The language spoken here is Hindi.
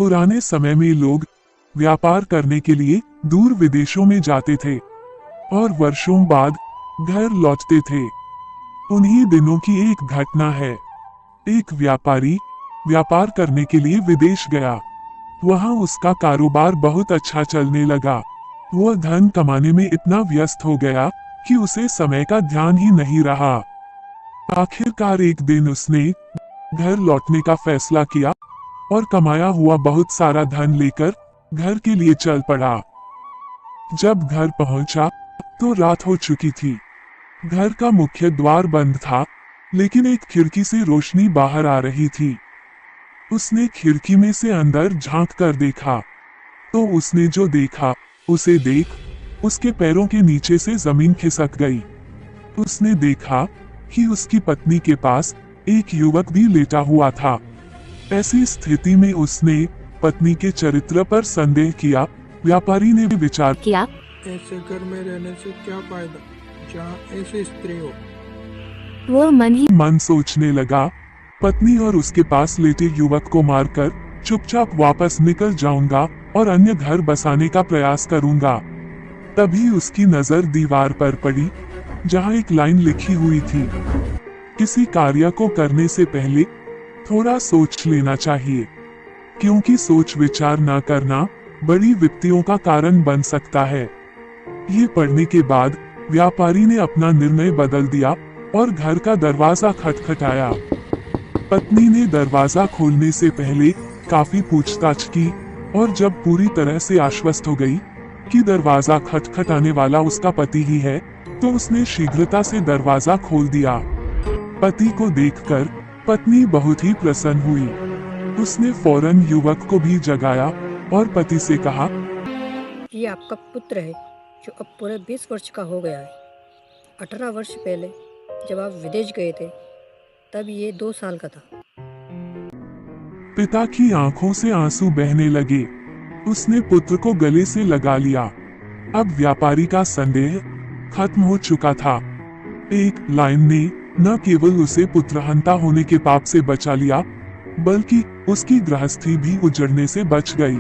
पुराने समय में लोग व्यापार करने के लिए दूर विदेशों में जाते थे और वर्षों बाद घर लौटते थे। उन्हीं दिनों की एक घटना है। एक व्यापारी व्यापार करने के लिए विदेश गया। वहां उसका कारोबार बहुत अच्छा चलने लगा। वह धन कमाने में इतना व्यस्त हो गया कि उसे समय का ध्यान ही नहीं रहा। आखिरकार एक दिन उसने घर लौटने का फैसला किया और कमाया हुआ बहुत सारा धन लेकर घर के लिए चल पड़ा। जब घर पहुंचा तो रात हो चुकी थी। घर का मुख्य द्वार बंद था, लेकिन एक खिड़की से रोशनी बाहर आ रही थी। उसने खिड़की में से अंदर झांक कर देखा तो उसने जो देखा उसे देख उसके पैरों के नीचे से जमीन खिसक गई। उसने देखा कि उसकी पत्नी के पास एक युवक भी लेटा हुआ था। ऐसी स्थिति में उसने पत्नी के चरित्र पर संदेह किया। व्यापारी ने विचार किया, ऐसे घर में रहने से क्या फायदा जहाँ ऐसी स्त्री हो। वो मन ही मन सोचने लगा, पत्नी और उसके पास लेटे युवक को मारकर चुपचाप वापस निकल जाऊंगा और अन्य घर बसाने का प्रयास करूंगा। तभी उसकी नजर दीवार पर पड़ी, जहां एक लाइन लिखी हुई थी, किसी कार्य को करने से पहले थोड़ा सोच लेना चाहिए, क्योंकि सोच विचार न करना बड़ी विपत्तियों का कारण बन सकता है। ये पढ़ने के बाद व्यापारी ने अपना निर्णय बदल दिया और घर का दरवाजा खटखटाया। पत्नी ने दरवाजा खोलने से पहले काफी पूछताछ की और जब पूरी तरह से आश्वस्त हो गई कि दरवाजा खटखटाने वाला उसका पति ही है, तो उसने शीघ्रता से दरवाजा खोल दिया। पति को देखकर पत्नी बहुत ही प्रसन्न हुई। उसने फौरन युवक को भी जगाया और पति से कहा, ये आपका पुत्र है जो अब पूरे 20 वर्ष का हो गया है। 18 वर्ष पहले जब आप विदेश गए थे तब ये 2 साल का था। पिता की आंखों से आंसू बहने लगे। उसने पुत्र को गले से लगा लिया। अब व्यापारी का संदेह खत्म हो चुका था। एक लाइन ने न केवल उसे पुत्रहंता होने के पाप से बचा लिया, बल्कि उसकी गृहस्थी भी उजड़ने से बच गई।